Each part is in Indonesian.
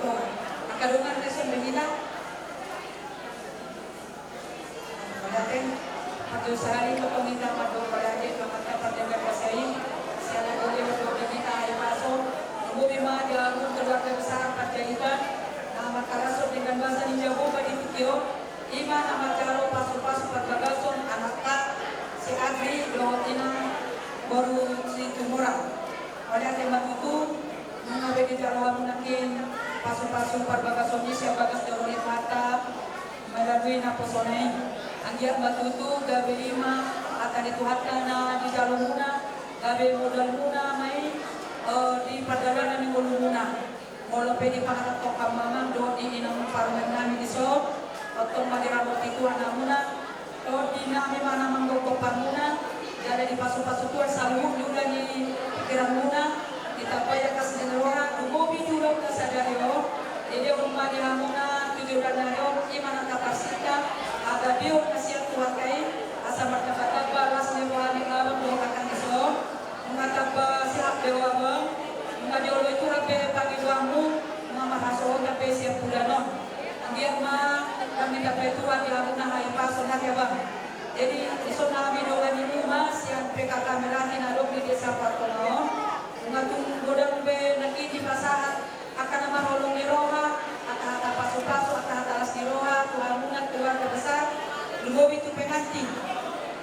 ato. Nakarungan lesson begina. Padaten atau sehari itu peminta madu padaten maka pada kasih siapa boleh berbeda air masuk. Bumi mah dia keluarga besar Panjaitan. Nama karasuk dengan bahasa Jawa badi Tikio. Iman amat caro pasu-pasu pagbagasong anak tak si Adri Dohotina baru si Tumurang. Pada tema itu mengabe di jalan nakin pasu-pasu pagbagasong ni siya bagas daunit mata melalui naposonay. Anggiat matutu gabe lima akan dituhatkan na di jalan muna gabe modal muna may di padalanan ng muna. Mula pwede pangatak kamamang doon di inang parang namin iso. Otong madirabot itu anak muna, di nami mana menggokopan muna, jadi di pasu-pasu tuan salung juga di pikiran muna, kita payah kasih generora, dumobi juga kasadari yo, jadi rumah di muna tujuh dan yo, imana kapasita, ada biu kasih tuan kai, asal berkata balas dewa di alam doa akan iso, mengatap siap dewa bang, mengajar itu rapi pagi doamu, mama hasil tapi siap budanon, dia mah kami dapat tuan di Abuna Hai Pason hati abang. Jadi iso nami doa di mas yang PKK merahin adok di desa Partono. Mengatung godang be lagi di pasahan akan nama rolong di roha, akan ada pasu-pasu, akan ada alas di roha, Tuhan munat keluarga besar. Lumobi tu pengantin.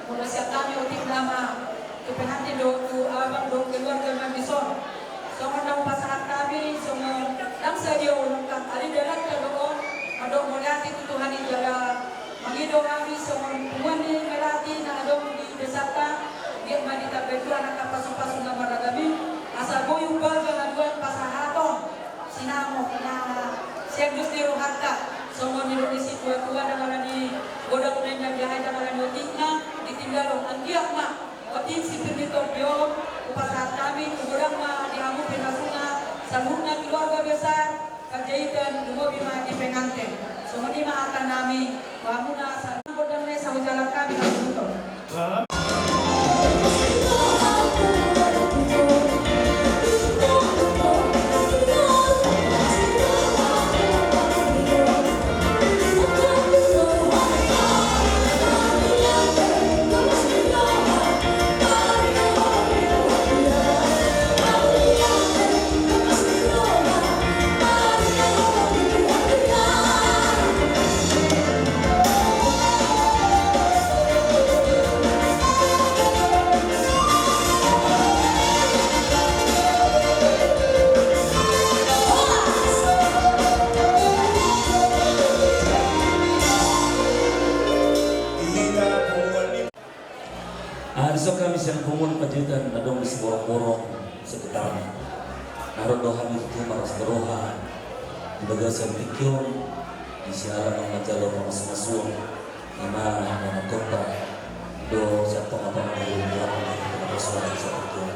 Mula siap kami otik nama tu pengantin do abang do keluarga Mambison. Semua dalam pasahan kami semua dan saja ulangkan ali dalam doa. Adok melati itu Tuhan yang jaga mengido kami semua puan ni melati na adok di desaka dia manita betul anak pasu-pasu na maragami asal boyong baga aduan pasahaton sinamo na siap gusti rohata semua ni di situ tua dengan di godang yang jahai dengan otikna ditinggal anggiak ma otik si permitor bio upasahat kami godang ma diamu penasunga salungna keluarga besar Panjaitan dumobi mah di pengantin. Semua di mah akan nami wamuna sarang godang sa jalan kami untuk. Besok kami siang kumul Panjaitan nadong di seborong-borong sekitar naruh doa itu maras beroha di bagasan pikion di siaran ng majalor ng masumasuang ima ng kota do sa pangapang ng buwan ng suara sa pikion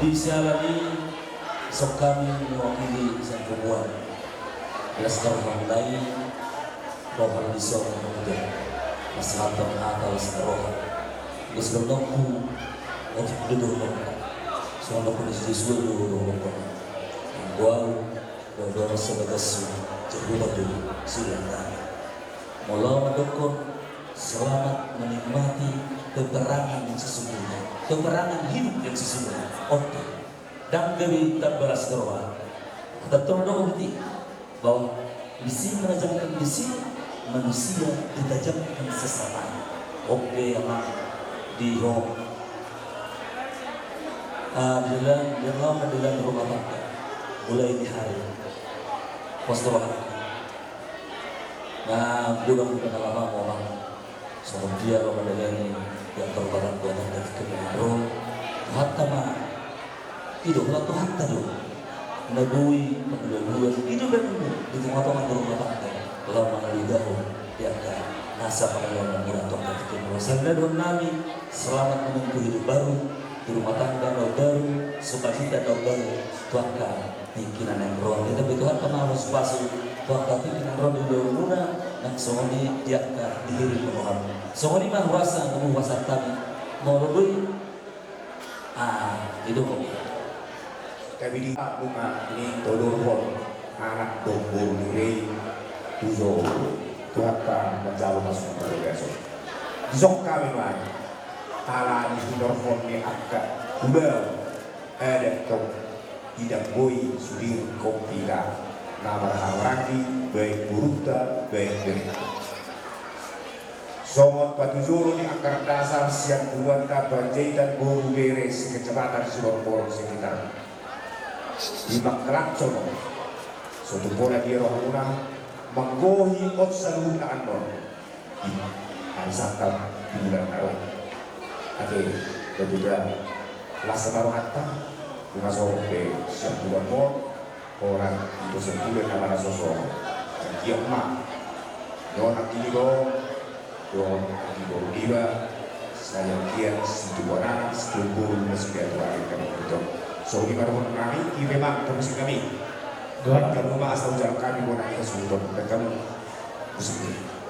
di siaran ini besok kami mewakili isang kumul Laskar Hamdai rohan di suara ng masyarakat atau serohan Gusto lang ko at dudulong ka. So ano ko nisi dudulong ko. Ang buwan, doon sa bagas Jehovah dulu silang dami. Mula madukon, selamat menikmati peperangan yang sesungguhnya. Peperangan hidup yang sesungguhnya. Oke. Dan gawi terbalas kerohan. Tentu dong bukti bahwa misi menajamkan misi manusia ditajamkan sesama. Oke yang di home dalam rumah tangga mulai di hari postur nah bukan lama orang sama dia orang dengan yang terbarat buatan dari kebenaran hatta mah hidup lah Tuhan tadi nagui pengeluaran hidup dan di tengah-tengah rumah tangga lama lidah dia akan nasa pengalaman murah Tuhan kebenaran sehingga doa nami selamat menempuh hidup baru di rumah tangga baru, sukacita baru, tuangkan pikiran yang roh. Kita Tuhan pernah harus pasu, tuangkan pikiran roh di dalam muna, dan semuanya diakan diri Tuhan. Semuanya mah rasa kamu rasa kami mau lebih, hidup kami. Kami di bunga ini tolong pun, anak Dombol Nirei Tuzo Tuhatta Menjalo Masuk Bergeso Zok kami lagi ala di Sidorfon ni agak udah ada kau tidak boy sudir kopila nama hawaraki baik buruta baik derita somot patujuru di akar dasar siang buanta banjaitan buru beres kecepatan Sidorfon sekitar lima kelakson suatu bola di rohuna menggohi ot seluruh andor hari Sabtu di bulan Maret ate kedua laksana rohata mengasor ke siap bulan mo orang itu sepuluh nama sosok yang mah yon akido yon akido diba saya kian situ warna setubuh meski ada hari kami itu so di mana pun kami memang terus kami doa kamu mah asal ujar kami mau naik ke sultan dan kamu musim ini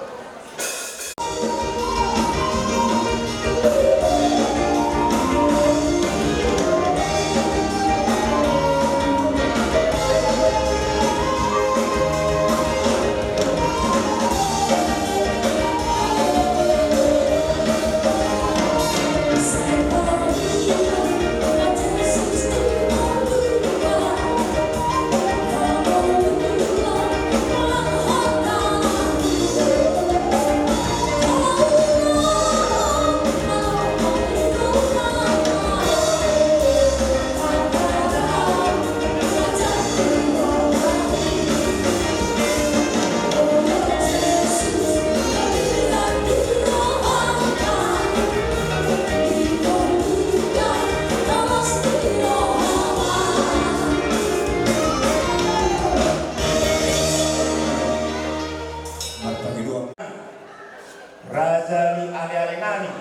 Raja ni ale-ale nani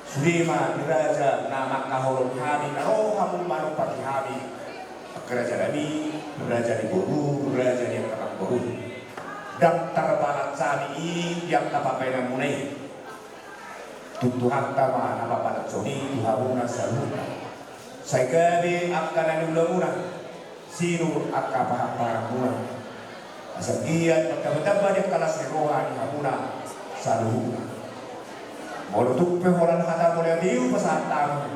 Sulema di raja nama kahorong kami naro hamun manong pati kami Raja Nabi, Raja di Boru, Raja di Kakak Boru dan terbalat sani yang tapapai namunai Tutuhan tama nama padat soni Tuhabuna saluna Saya gabi akan anulamuna Sinu akka pahaparamunah Asal giat magkabadaba di kalas ni roha ni Habuna Saluhuna Molutup pehoran hata mulai diu pasatang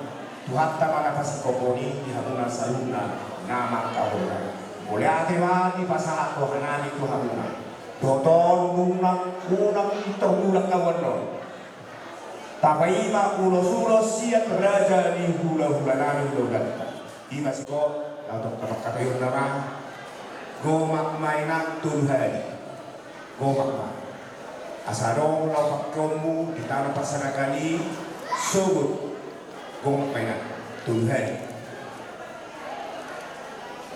Tuhatta mana pasikoponi di Habuna Saluna nama kahuna Boleh atewa di pasahat wahanani tu Habuna Doton unang terulak kawan Tapi ima ulos-ulos siap raja di hula-hula nani hula-hula Ima siko Lalu kata yun nama Gomak mainak Tuhan Gomak mainak Asarong lapak kamu di tanah pasana kali Sogut Gomak mainak Tuhan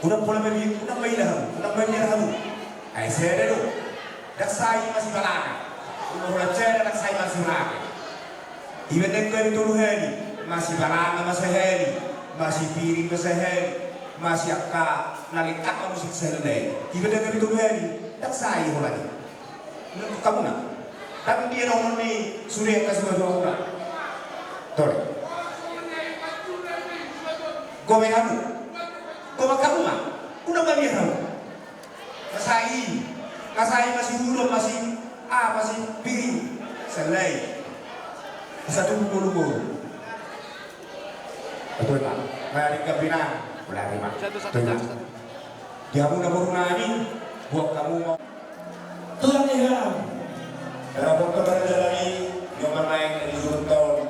Unang pula beri Unang mainahmu Ay saya dulu Daksai masih balaka Unang pula jaya daksai masih balaka Iba dengan Tuhan Masih balaka masih hari Masih piring masih hari Masih akka Nalikat musik selesai Iba dengan Tuhan Daksai hulani Menurut kamu nak tapi dia nomor ni surya kasih baju aku tole gome kamu mah udah bagi kamu kasai masih huruf masih masih piring selai satu bulu betul tak mari kepina boleh mak dia pun nak buat kamu mau Tuhan Ihram Rapor kepada jalani yang naik dari Sultan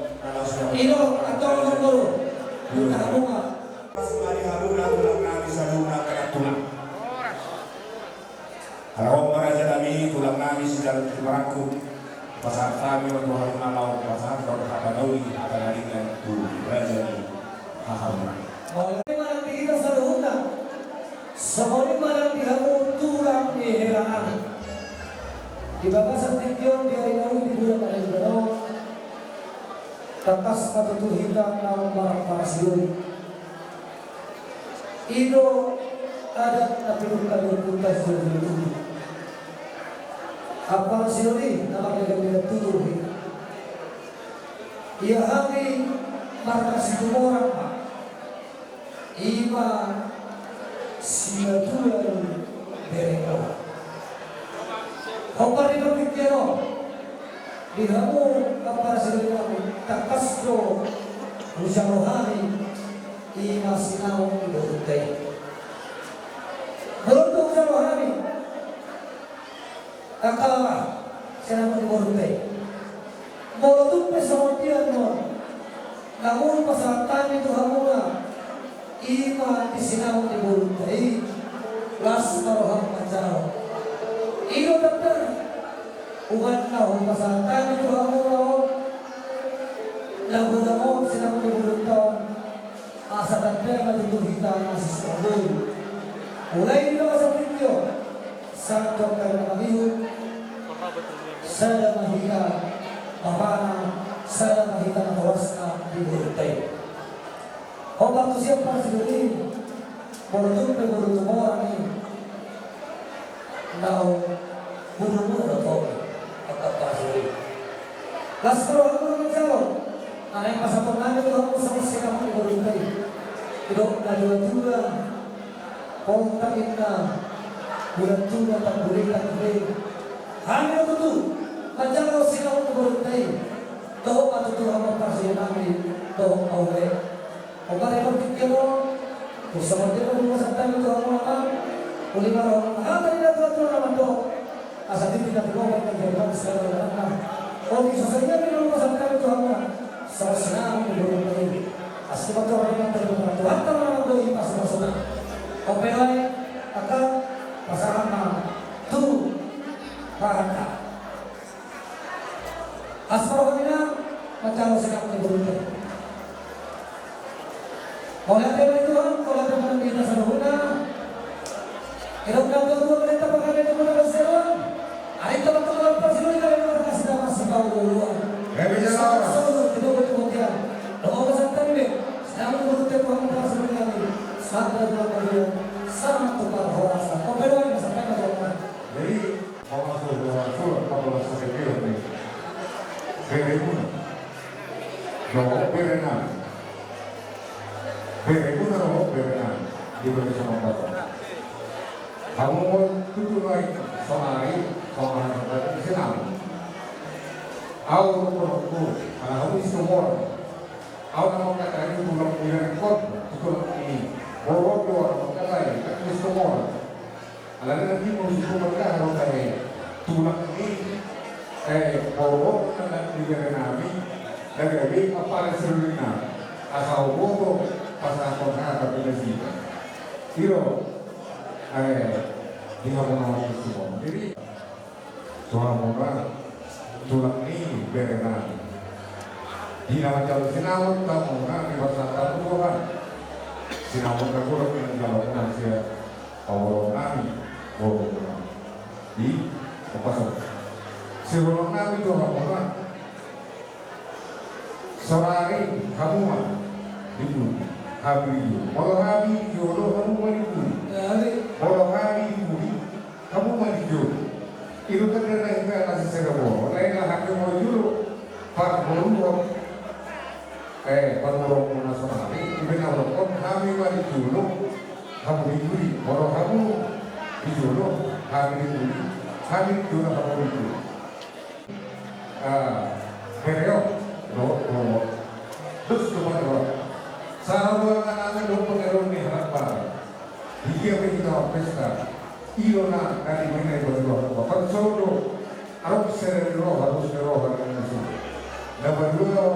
Ino atau Guru Buka bunga Mari haruna tulang nami saluna kena tulang Kalau raja kami tulang nami sedang merangkum Pasar kami waktu haruna laut pasar kalau kata nawi akan hadirkan tu raja ni haruna Oleh mana kita saluhuna Semua mana dihamu tulang Ihram Di bawah santikyon di hari lalu di bulan Maret Takas patutuhitan ng mga parasyon Ino adat na pinagkalungkutan sa dito Ang parasyon na magagawin na tutuhin Iyahagi markas tumurang pa Ima sinaturan bereka. Hopar di berpikiro, dihamu kapar sirinamu takasdo usang rohani ima sinau iburutai. Beruntung usang rohani kakala sinau iburutai. Molotov pesautian mo, namun pasatan itu hamuna ima disinau iburutai. Las maroham macam. Iyo dokter, ugat na ho pasatan itu hamuna lagu damo sinau iburutai. Asa tanpa matutuhitan asis kabul. Mulai di bawah video, sang dokter mengambil, saya mahika, apana, saya mahika nawasna di Burutai. Obat tu siapa sendiri, Burutai orang ini, nau buru atau apa sendiri. Laskar orang menjauh, anak pasapun anda tu kamu sama sekali di Burutai. Hidup dua kontak inna bulan tuna tak boleh tak boleh hanya itu macam kau sinau tu beruntai tahu apa tu hamba pasien kami tahu awal obat yang berfikir bersama dia berdua sampai itu hamba boleh marah apa tidak tahu nama tu asal tidak berubah dan berubah sekarang oh di sosialnya berdua sampai itu hamba sama senang beruntai asal macam orang yang terbuka Tuhan tanah beri pas masuk Opelai akan pasangan tu paraka. Asmarohina macam sekap dibunuh. Oleh Tuhan Tuhan, oleh Tuhan kita seluruhnya. Hidup dan dua menit apa kali itu mendapat seruan. Hari teman-teman persiluan kali ini mereka sudah masih tahu duluan. Selalu tidak kemudian. Doa pesan ini sedang menurut Tuhan persiluan kali. Sampai dalam kalian sangat tukar horasa. Kompedoan yang sampai ke Jadi, kalau sudah kalau sekecil ini, berebut, doa berenang, doa berenang di Indonesia Barat. Kamu mau tujuh lagi soal Islam. Aku berlaku, aku Islam. Aku mau kata ini pulang pulang kot, pulang ini. Bawa orang makalai, tak semua. Alam nanti musik mereka harus kaya tulang ini, bawa orang di Nabi, dan lagi apa serunya, asal bodoh pasal kota tapi nasi. Iro, di mana semua. Jadi soal orang tulang ini berenang. Di nama jalur sinawat kamu orang di pasal kamu orang. Sinawat kagulat ng galaw siya pawalong namin di kapasok. Siwalong namin ito hamunan sarari hamuman di bumi habi walau habi jodoh hamuman di bumi walau habi di bumi hamuman di jodoh itu kan dari kita kasih segala lainlah hakim mau jodoh pak borong Panurong nasional ini benar kami mari dulu kamu diberi orang kamu di dulu kami dulu kamu diberi period terus kemana sarwa anak lo pengeron ni harap dia kita pesta irona dari mana berdua bapak solo harus serero harus dapat dua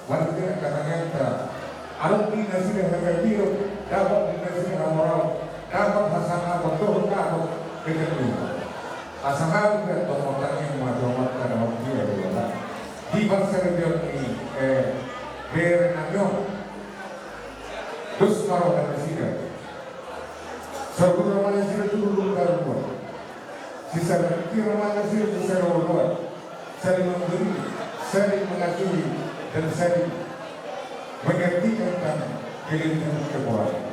Wanita kata-kata, alam di nasi dengan biru, dapat di nasi dengan moral, dapat hasanah betul dapat begitu. Hasanah juga tomotannya macam pada waktu dia adalah di bangsa ini berenangnya terus maroh dan sini. Sebelum mana sini tu dulu baru sisa kira mana sini sisa orang saling memberi, saling mengakui. Dan saya mengerti tentang kehidupan kekuatan.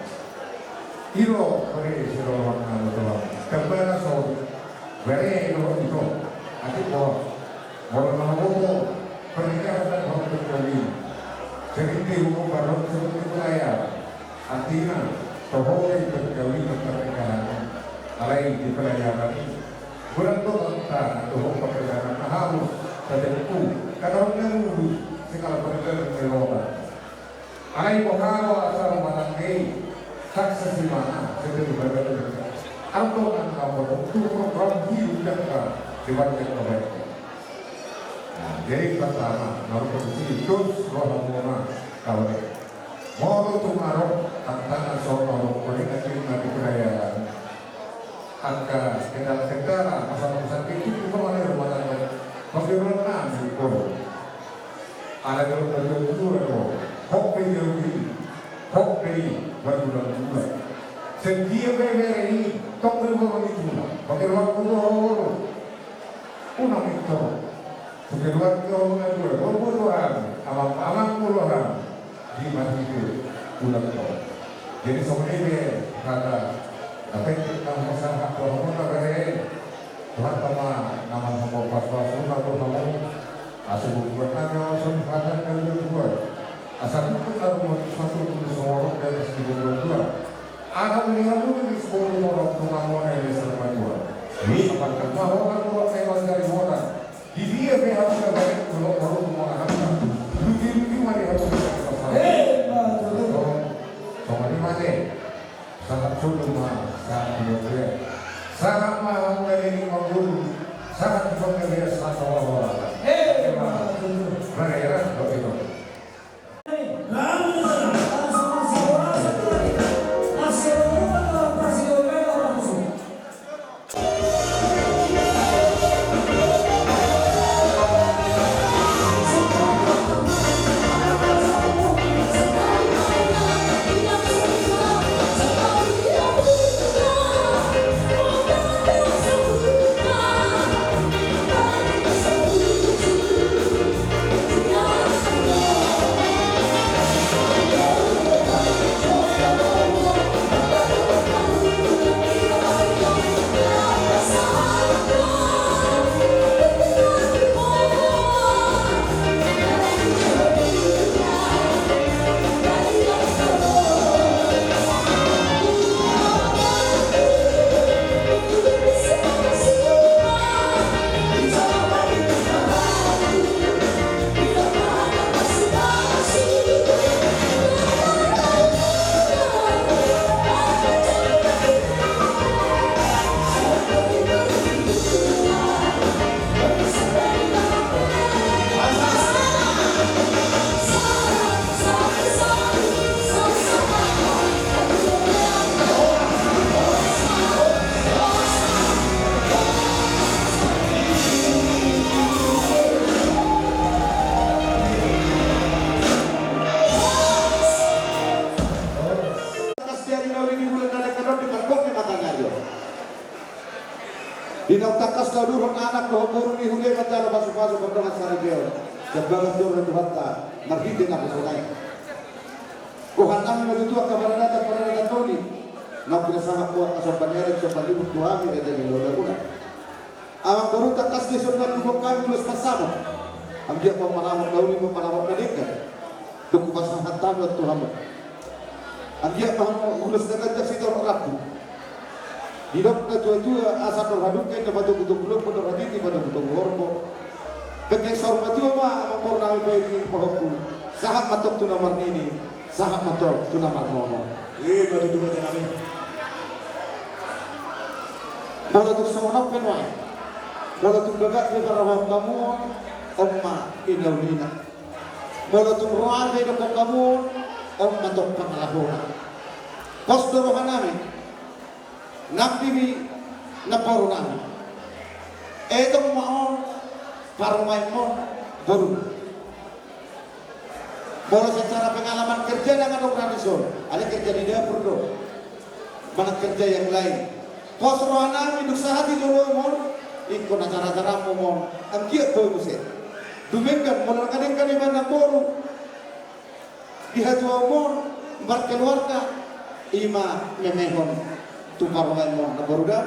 Iro pada Israel waktu itu, kembali Saudi, beri iro itu, nanti Orang mahu pernikahan dan orang berkali. Jadi hukum baru seperti wilayah. Artinya, tohoi berkali alai di pelayaran ini. Bulan itu tentang untuk pekerjaan harus tertentu karena menunggu segala pekerjaan kelola. Alai bohalo asal manangai saksa si mana seperti berbeda. Atau angka untuk program hidup yang dibanding kebaikan. Jadi pertama, baru posisi terus roh mona kalau mau tumaruh tantangan soal politik di perayaan. Angka kendala masalah itu cuma ada rumah tangga. Bagaimana nanti kau? Ada dalam itu hoki berbulan-bulan. Setiap hari tak berubah itu. Bagaimana kau? Unang itu. Bagaimana kau mengatur? Puluhan, alam puluhan di mana itu bulan kau. Jadi sebenarnya kata tapi kita masalah kalau kita berani Tuhan sama nama semua pas-pas rumah tuh kamu asal buatnya sempatan kali dua asal itu kalau mau satu semua dari 12 ada melihat dulu di 10 orang rumah mana yang selama dua ini sampaikan bahwa orang tua saya dari orang di dia harus ada kalau orang rumah anak begini mari harus kita sama di mana sangat sulit sangat mulia, sangat mahal dari maupun sangat mulia satu orang. Mereka begitu. Dinau takas kau durun anak kau burung ni hulai kata masuk berdoa sari dia. Sebagai Tuhan Tuhan tak marhidin aku sungai. Tuhan kami berdoa kepada datang Tony. Nak kita sangat kuat asal panjang asal libur Tuhan kita jadi luar guna. Awak baru takas di surga tubuh kami lulus bersama. Ambil pemahaman dauni pemahaman mereka. Tuku pasang hantam Tuhan. Ambil pemahaman lulus dengan jaksi orang rabu. Hidup na tua-tua asa terhadap kay na batong-batong pada hati pada batong hormo. Kaya sorma tua ma amor na may pwede pahoku. Sahat matok tu namar nini, sahat matok tu namar mono. Batu dua namin. Bola tu semanap penway. Bola tu gagat ni karawang kamu, omma inaulina. Bola tu ruan ni dokong kamu, om matok pangalahona. Kos dorohan namin. Nabi na parunan. Etong maon parumay mo baru. Bola secara pengalaman kerja dengan organisasi, ada kerja di dapur do, mana kerja yang lain. Pos rohana hidup sehati dulu mon, ikut acara-acara mon, angkiat boy muset. Dumengkan bola kadang-kadang mana boru. Lihat mon, berkeluarga ima memehon. Tumparuhan mo na baruda.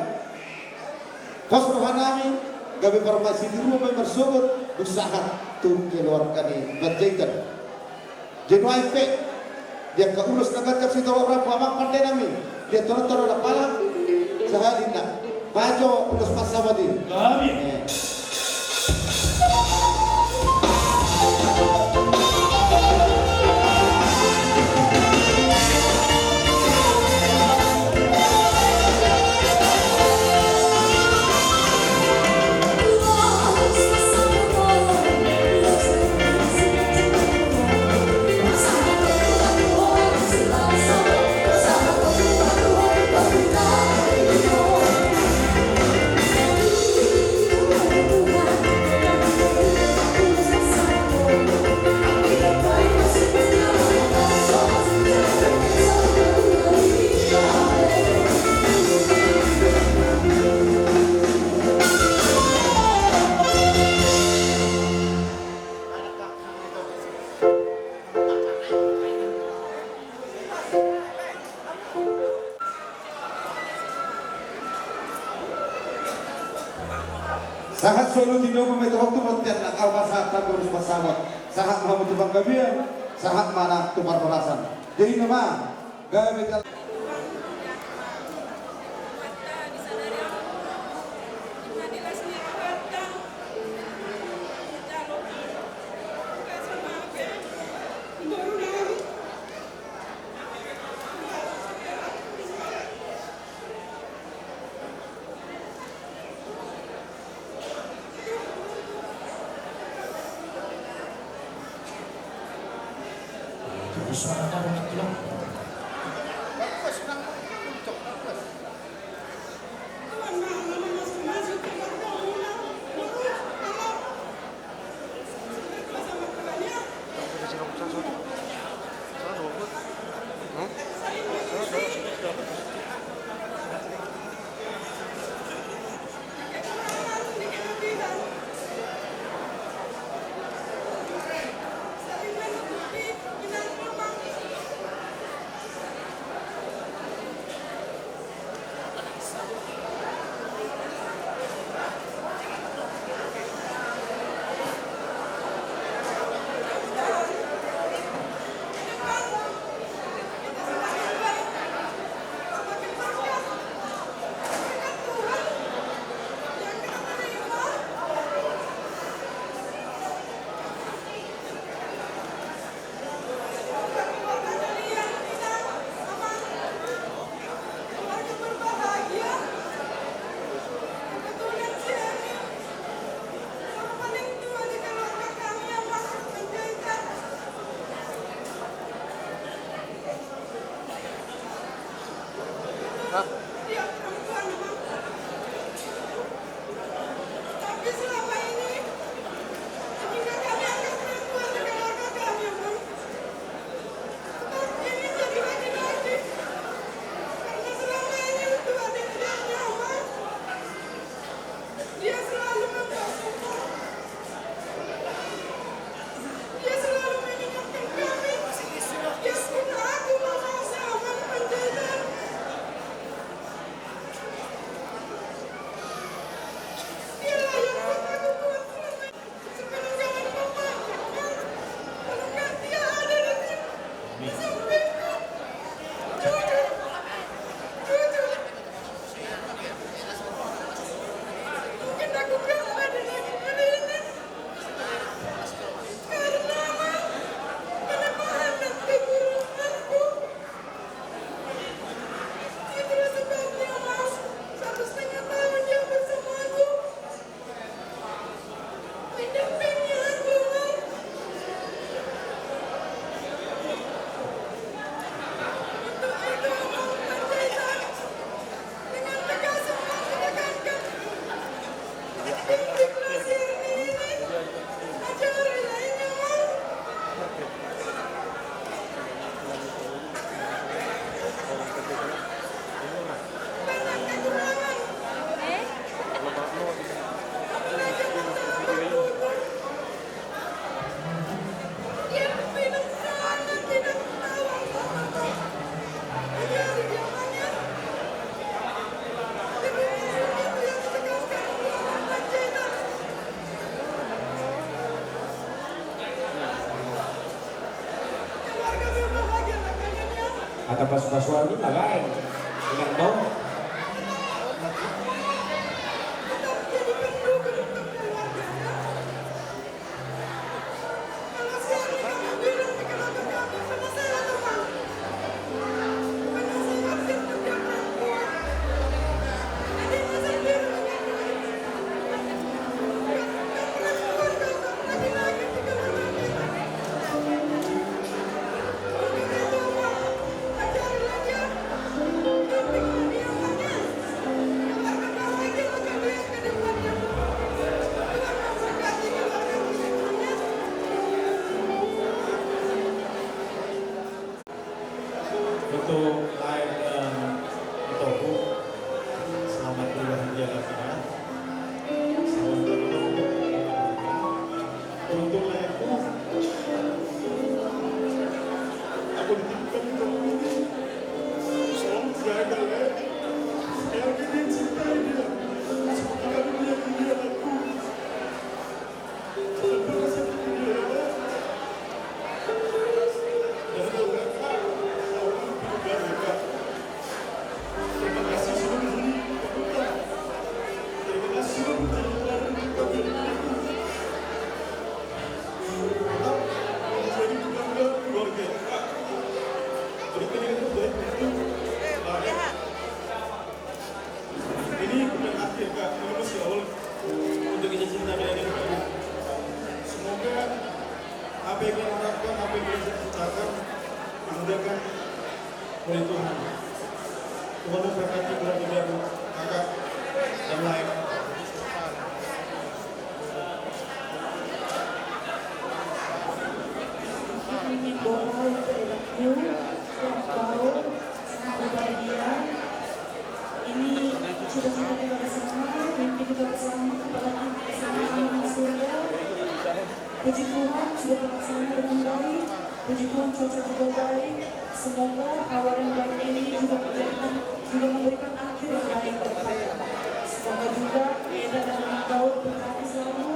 Pas rohanami, gabi farmasi di rumah may marsugod, usaha tum keluar kani badjaitan. Jenuay pe, dia kaulos na gagap si tawa orang pamak pandai namin. Dia toro-toro na pala, tahadin na. Pajo ulos pasawadi. Kami. Sahat solo tino pemito waktu matian nak almasa taburus pasawat. Sahat mahamud tubang gabian, sahat mana tumar perasan. Jadi nama gawe kal Kata pas-pasuan ini lain dengan mau Tuhan memberkati keluarga-keluarga kakak yang lain. ingin doa untuk anakku yang tahu sangat berbahagia. Ini cita-cita kita bersama, mimpi kita bersama, apalagi bersama anak surga. Puji Tuhan sudah terlaksana dengan baik. Puji Tuhan cuaca juga baik. Semoga awal yang baik ini juga memberikan akhir yang baik kepada. Semoga juga Eda dan anak Daud berkati selalu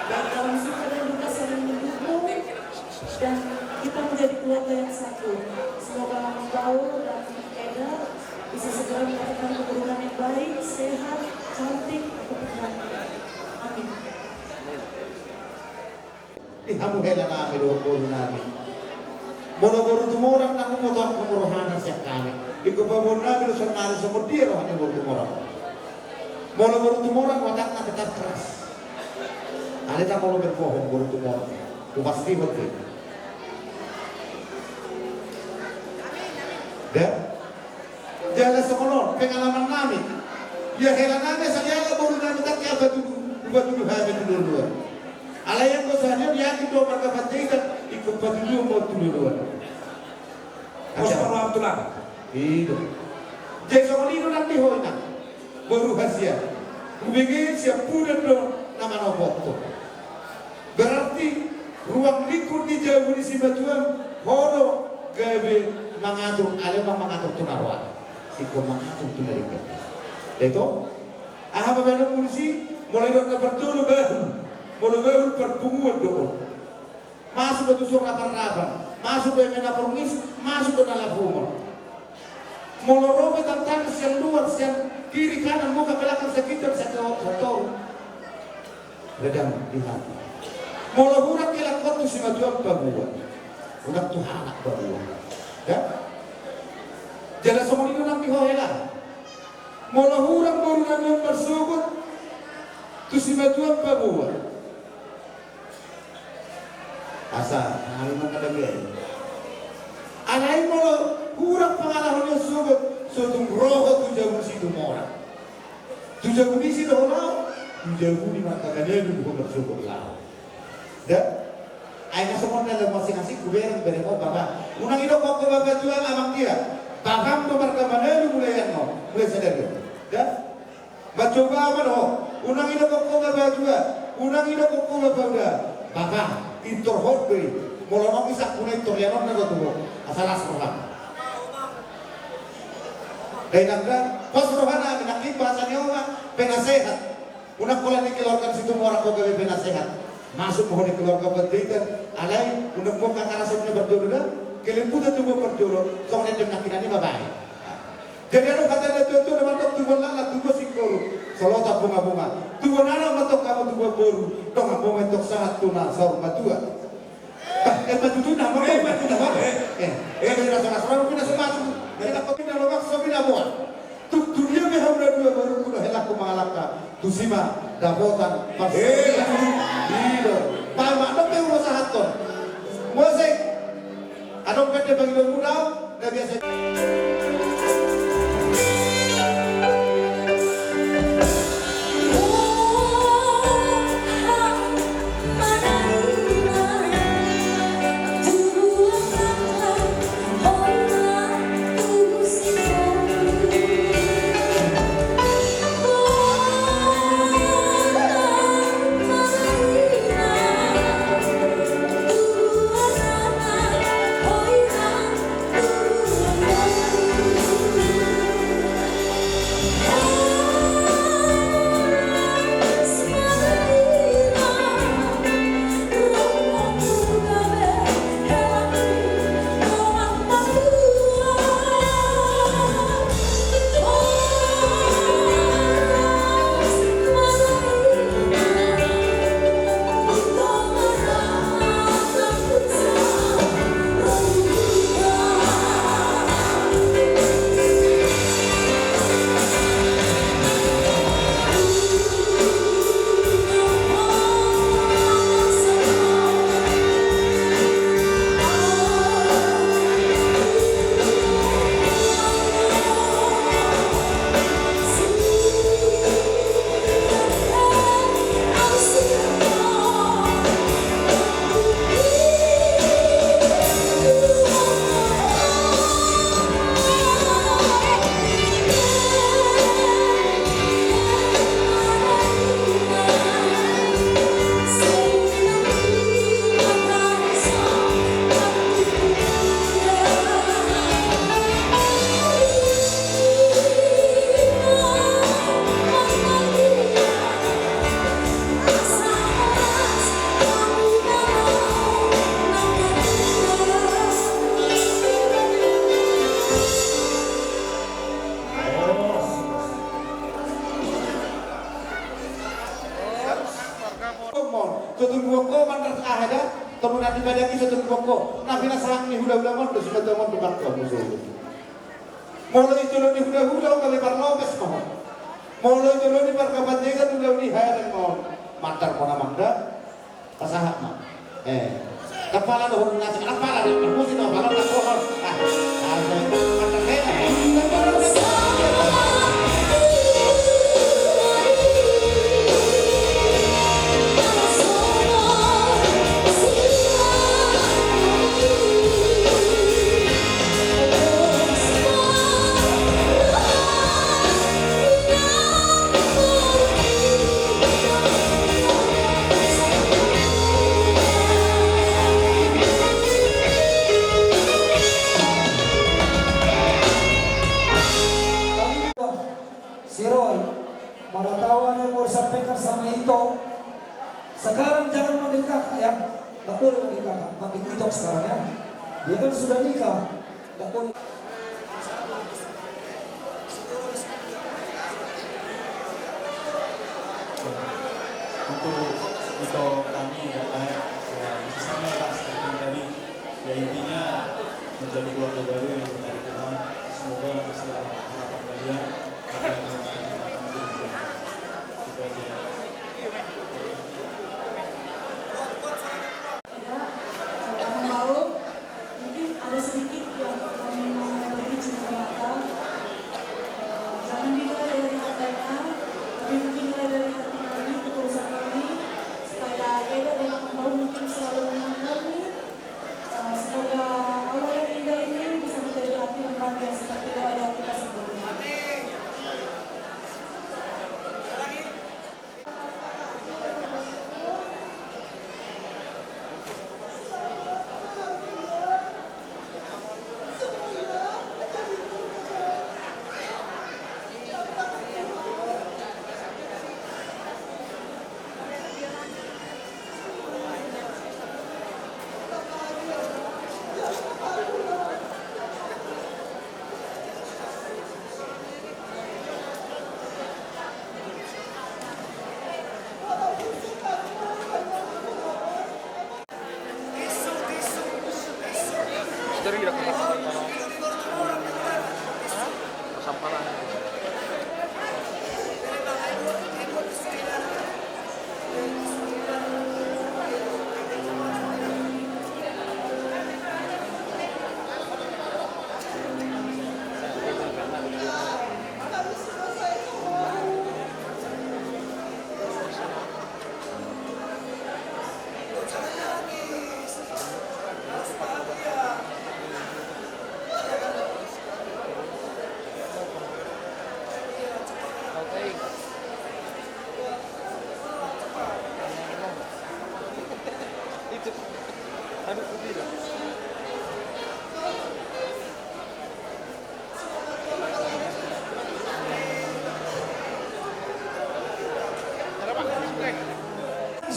dan dalam suka dan duka saling mendukung dan kita menjadi keluarga yang satu. Semoga anak Daud dan Eda bisa segera mendapatkan keturunan yang baik, sehat, cantik, kepercayaan. Amin. Ihamu hela kami doa namin. Moro-moro tumorang na kumutuhan kumuruhanan siya kami. Ikupabon namin sa nari sa mudiro hanya tumorang. Moro-moro tumorang watak na tetap keras. Alita kalau berbohong moro tumorang. Itu pasti betul. Dan jalan sekolah pengalaman kami. Ya hela kami saya baru namin tak kaya batu habis dulu. Alayan ko sa inyo, yakin do magkapatigan, ikut patuloy mo tululuan. Mustafa Abdullah. Itu. Jadi soal itu nanti hoy na, baru hasil. Kubingin siya pura do nama nopoto. Berarti ruang lingkup di jauh di si batuan, hono gawe mengatur, alemang mengatur tunarwan. Iko mengatur tunarikan. Itu, aha babana polisi mulai do bertulu bahu. Mula-mula perpunguan doon. Masuk ke tusuk rapar-rapar. Masuk ke mena perungis. Masuk ke dalam rumah. Mula-mula tentang siang luar, siang kiri kanan, muka belakang sekitar satu. Redam di hati. Mula-mula kila kotu si majuan baguan. Udah Tuhan anak baguan. Ya? Jangan semua itu nanti hoela. Mula-mula baru namun bersukut. Tu si majuan baguan. Asa, aliman kada gay. Anay mo hurang pangalahon yung sugod roho tujagun si tumora. Tujagun si dola, tujagun ni mataganel yung bersugod lao. Dan ay nasamon na lang masing-masing kuberang beremo baba. Unang ino ko baba jual amang dia. Baham to markamanel mulai yan mo, mulai sadar yo. Dan macoba man ho. Unang ino ko baba jual, unang ino ko baba. Baba intorhot doi molonong isak punai torianon na tuwo asalas rohan dai nangga pas rohana minakit bahasa nyawa penasehat unak pola ni keluarga situ orang ko gawe penasehat masuk mohon keluarga pendidikan alai unak mo kakarasanya berjodoh kelimputan tubuh berjodoh soalnya dem nakinani babai jadi anu kata na tutu na matok tubuh lala tubuh sikoro solo tak bunga-bunga tubuh nana matok kamu tubuh boru dong aku matok sangat tuna saur matua batu na mo batu na mo dari rasa orang pina sematu kita kau pina lobak so pina buat tu dunia me hamra dua baru kuno helak ko mangalaka tu sima dapotan pasti itu pa mak dok pe usaha haton musik adong kete bagi muda na biasa Oh, di badan kita tuh pokok. Nabi nasrani hula-hula mon terus kita mon tukar kau musuh. Mulai itu lo di hula-hula kali parlopes mohon. Mulai itu lo di perkabanjegan hula di hayat mohon. Mantar kona mangda pasahat mah. Kepala doh nasi kepala di perkusi doh kalau tak pohon. Mantar Si Roy, pengetahuan yang mau disampaikan sama itu, sekarang jangan menikah ya, tak boleh menikah, makin hidup sekarang ya. Dia kan sudah nikah, tak boleh. untuk kami dapat bersama Pak seperti tadi, ya intinya menjadi keluarga baru yang menjadi Tuhan. Semoga setelah harapan kalian akan mungkin ada sedikit yang kami mau berbagi cerita. Jangan dinilai dari hartanya, tapi mungkin nilai dari hati kami, ketulusan kami, supaya Eda dan Akang mungkin selalu menangani. Semoga Allah yang indah ini bisa menjadi hati yang bahagia seperti doa yang kita sebutkan.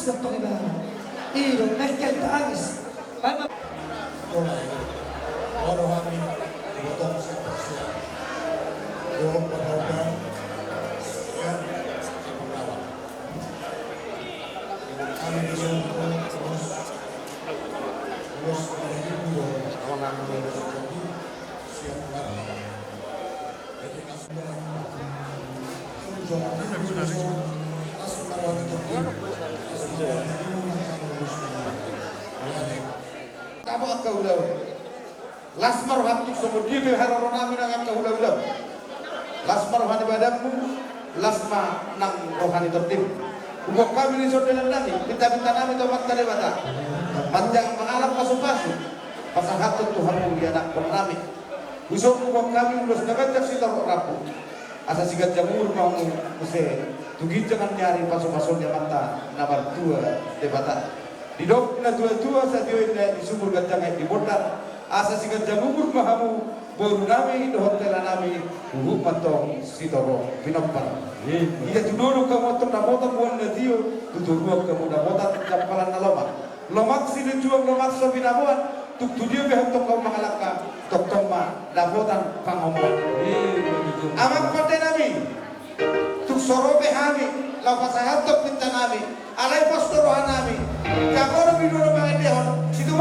Stop talking about it. Don't make it tangis. Rohani potong seperti doang berharga dan pengawal. Kami disuruh terus menghibur orang yang terjadi siap lagi. Jadi sudah Kamu akan udah. Lasmar hati semudi berharap nabi nang akan udah. Lasmar hati badanmu, lasma nang rohani tertib. Umur kami di saudara nami, kita minta nami tobat tadi bata. Panjang mengalam pasu-pasu, pasang hatut Tuhanmu di anak bernami. Usung umur kami ulus negajak si torok rapu. Asa sigat jamur kamu use. Tugi jangan nyari pasu-pasu dia mata nabar dua debata. Di dok na dua-dua sa diyo di sumur gajang di botar. Asa sigat jamur mahamu boru nami do hotel nami uhuk matong si toro pinopar. Ida tudoro kamu tong na motor buan na diyo tuturo kamu na motor jampalan na lomak. Lomak si dijuang lomak sa binabuan. Tuk tudio behang tong kamu mangalaka tok tong ma dabotan pangomong. Amak pate nami. Tuk sorobe hami lapas hatok pinta nami. Alay postoro hanami. Kakoro bidoro mga dehon. Situ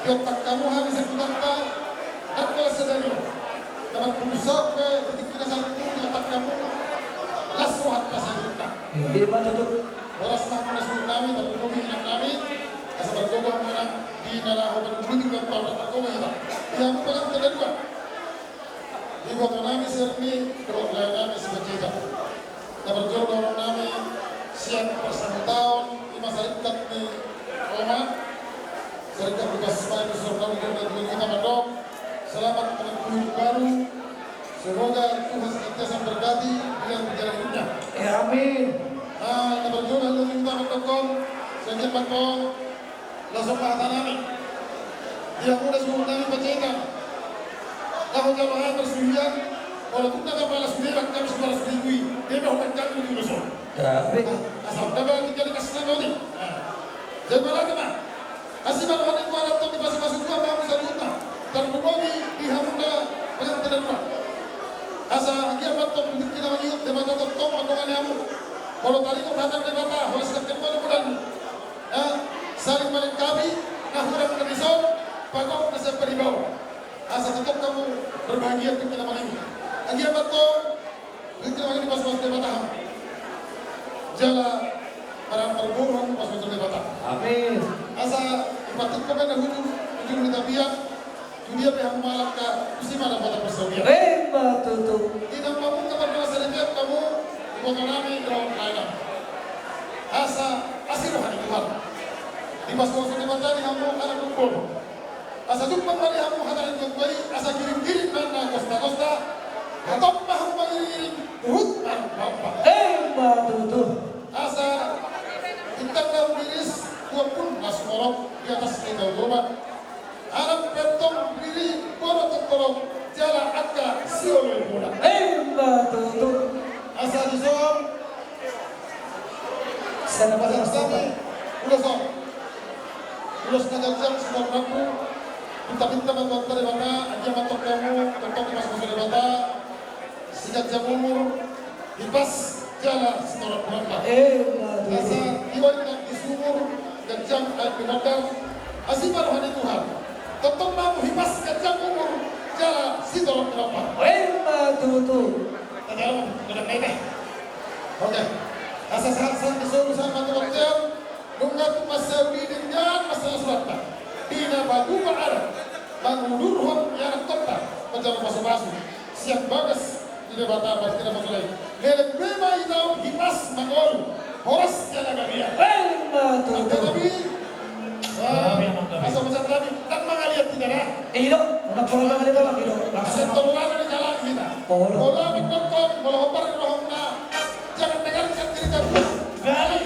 di otak kamu habis itu tanpa akal sedari dapat berusaha ke titik kita satu di otak kamu langsung hati saya Di depan tutup. oras nak kami dan kami kami asal berdoa menang di dalam berbunuh dan tahu tak kau kita yang paling kedua di kota kami serni berdoa kami sebagai kita dan berdoa kami siap bersama tahun di masa ikat di Roma serikat tugas sebagai peserta dan kita berdoa selamat menempuh baru semoga Tuhan senantiasa berkati dengan berjalan hidupnya. Amin. Kita berdoa lalu kita berdoa sejak berdoa langsung kata kami dia muda semua kami percaya kalau jamaah bersulian kalau kita kepala sendiri kami semua sendiri dia mau menjadi dulu so asal dapat kita dikasih nanti jadi malah kemana kasih malah ada kuala atau di masing-masing dua mau bisa diutang dan berbohongi di hamda yang terdepan asal dia batok untuk kita menyuruh dia batok tong potongan yamu kalau tadi kau datang dia batok kalau sedang kembali bulan saling melengkapi nah sudah mengerisau pakau bisa beribaw asal tetap kamu berbahagia untuk kita menyuruh dia batok kita lagi pas-pas dia batok jala para perburuan pas-pas dia batok Amin. asal ibatik kau kan ujung kita biar dunia yang malam ke mesti mana pada persaudara Tutup. tidak kamu kapan masa setiap kamu bukan kami ground lain asa asir hari Tuhan di pas kau sudah bertani kamu anak kumpul asa jumpa kali kamu hadarin kembali asa kirim-kirim mana kosta-kosta atau kamu mengirim urut dan bapak Tutup. asa kita kau iris dua pun nasmorok di atas kita rumah anak petong diri boros tertolong jalan akka siolol muda Tutup. asal disom Sana asal pasang kami ulos ngajak semua mampu minta-minta bantuan dari bata aja matok kamu tonton mas dari bata sejak jam umur dipas jalan setelah berapa asal iwan di sumur dan jam air binatang asal baruhan Tuhan tonton mampu hipas jam umur jalan setelah berapa Tutup. Tagalog, udah kayak oke asal saat disuruh sama hotel nunggat masawi dengan masalah surat dina badu ada mangulurhon yang tetap menjadi masuk-masuk siap bagus tidak bata apa tidak masuk lagi lelek bema itau hipas mangol horas jalan dia Tutup. tapi asal macam tadi tak mengaliat tidak ada Iyo, anak orang kali bawah iyo. asal tolongan di jalan kita bola menonton bola hopar di rohongna jangan dengarkan cerita gali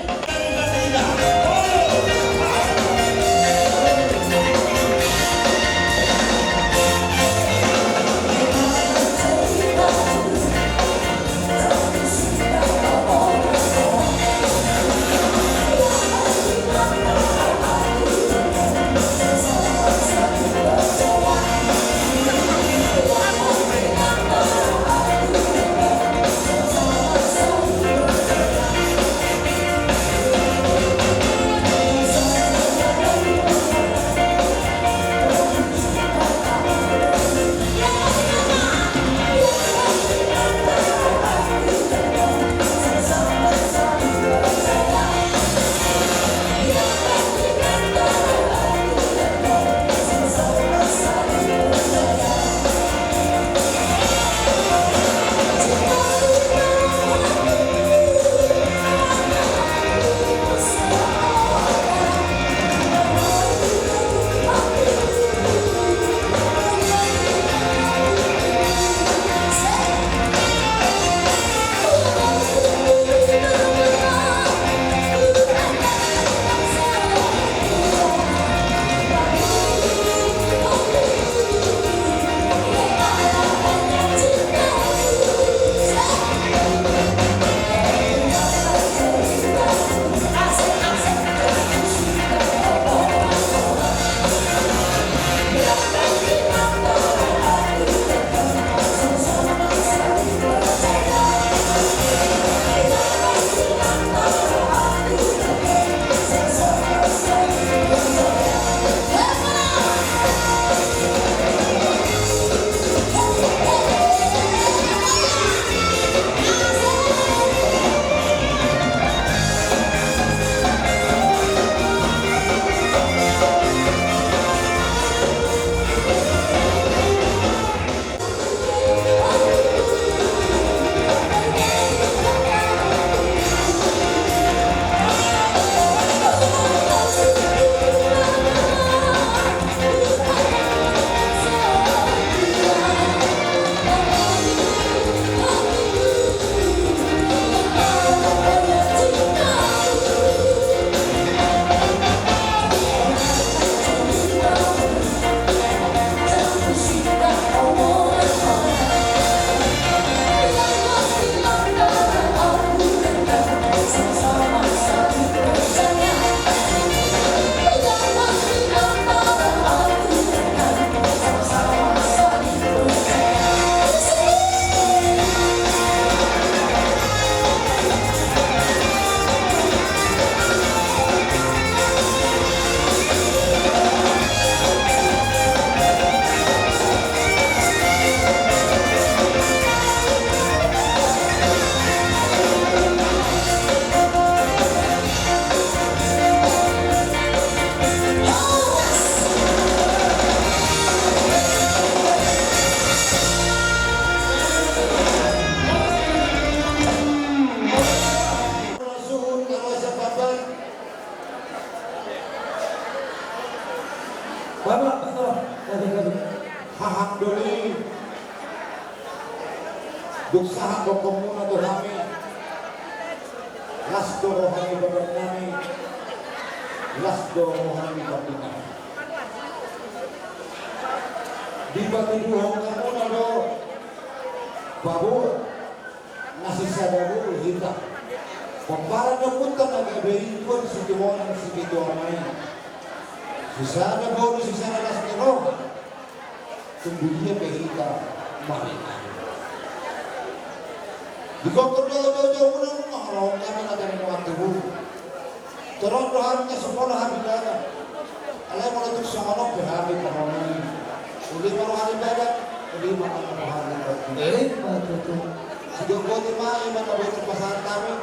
Bapak, betul. hahak doli duksahan komuna dohami lasdo rohani badanami lasdo rohani batina di batu buhong kamuna do babu nasi sadaru hitam pembara na punta nag-aberin ko si Tuwanan si Tuwanan sisana baru sisana lasdo rohani sembunyinya kita mereka. Di kota jauh-jauh menang kalau kami ada di waktu itu. Terus doanya sekolah hari dana. Alai kalau tu sekolah berhari kahwin. Uli kalau hari dana, uli makan hari dana. Sudah buat lima iman buat pasar kami.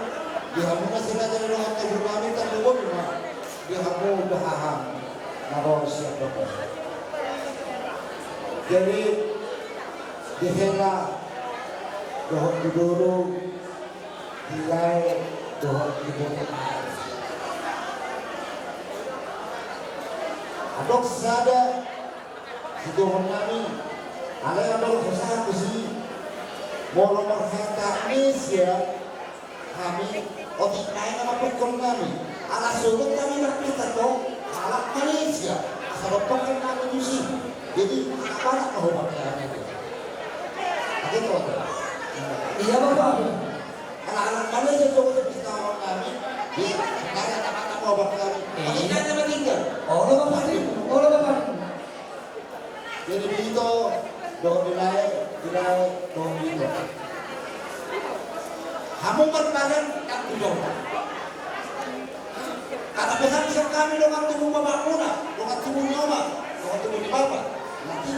Dia hamuna sila dari orang tua kami tak lupa lima. Dia hamu berhaham. Naros siapa pun. Jadi dihela dohok duduru hilai dohok duduru adok sada si dohok nami alai adok kesana besi molo merhata Indonesia kami otik naik nama pekon kami ala suruh kami berpikir toh ala Malaysia asal pekon kami dusi. Jadi apa nak kehormatan itu? Begitu. Iya Bapak. Anak-anak kami sesuatu bisa kami di negara anak-anak kehormatan kami. Kita hanya meninggal. Allah Bapak. Jadi begitu doa wilayah doa wilayah. Kamu berbadan tak tujuan. Kata besar kami dengan tubuh bapak muda, dengan tubuh nyoma, dengan tubuh di bapak. Nanti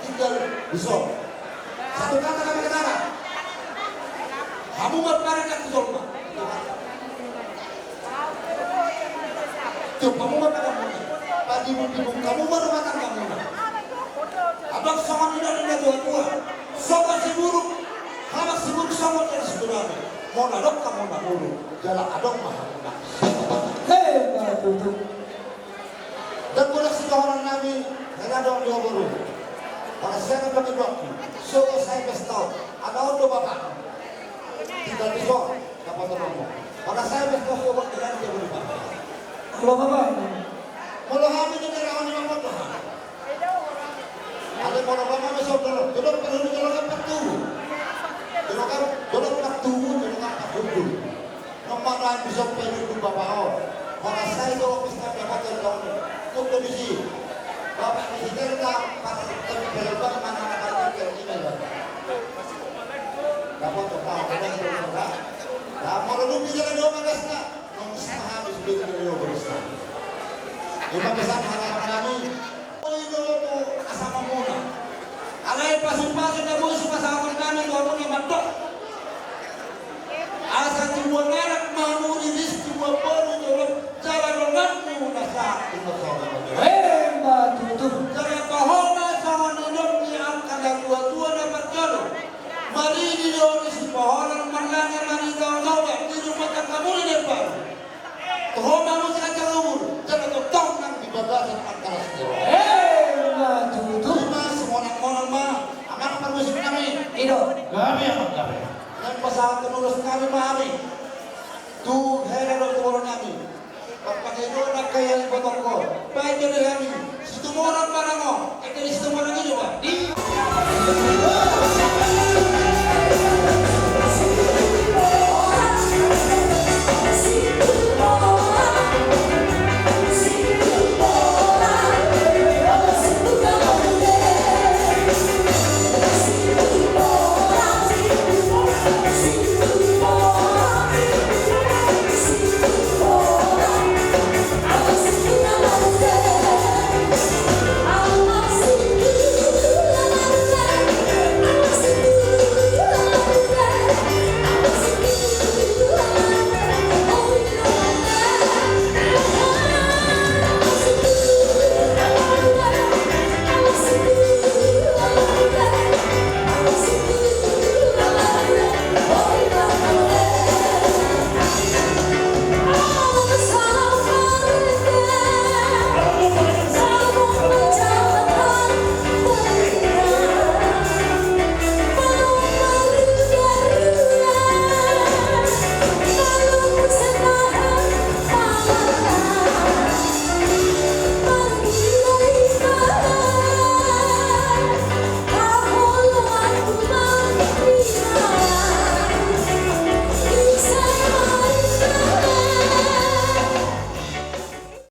tinggal di zon. Satu kata kami katakan, kamu berbarang ke zon mah. Tuh kamu berbarang muna. Pagi bung kamu berumah tangga muna. Abang sangat tidak tua. Sangat si buruk, habang si buruk sangat dari sebenarnya. Mau nadok kamu nak dulu, jalan adok mah. Hei Bapak. Dan boleh si orang Nabi. Karena ada orang baru. Pada saya pakai waktu, so saya bestau. Ada orang bapak. Tinggal di zon, dapat ngomong. Pada saya bestau so waktu dan dia berubah. Allah Bapak. Kalau kami ini orang yang mampu. Ada kalau bapak besok dulu, dulu perlu jalan waktu. Dulu kan waktu. Nomor lain bisa perlu bapak oh. Pada saya itu bisa dapat tahun. Untuk di sini. Bapak Presiden pada terlibat mana-mana ini dapat tahu ada nah mau dulu bicara dua magasnya mengusaha habis beli dulu berusaha lima besar harapan kami itu asal muna alai pasung-pasung dan musuh pasangan kami dua pun mantok asal timbul merek mau iris timbul baru dalam jalan lenganmu nasah Jangan pahona sama nunuk ni angkada tua-tua dapat jalo. Mari di dalam si pahona marlanya mari dalam lawa di rumah kamu di depan. Tuhoma mu saja umur, jangan kau tahu nang di bagasan antara segera. Lima semua orang mah aman permusim kami. Ido. Kami aman kami. Dan pasangan penurus kami mari. Tuh hera turun kami. Bapak itu nak kaya yang botol ko. Baik jadi kami. Situ orang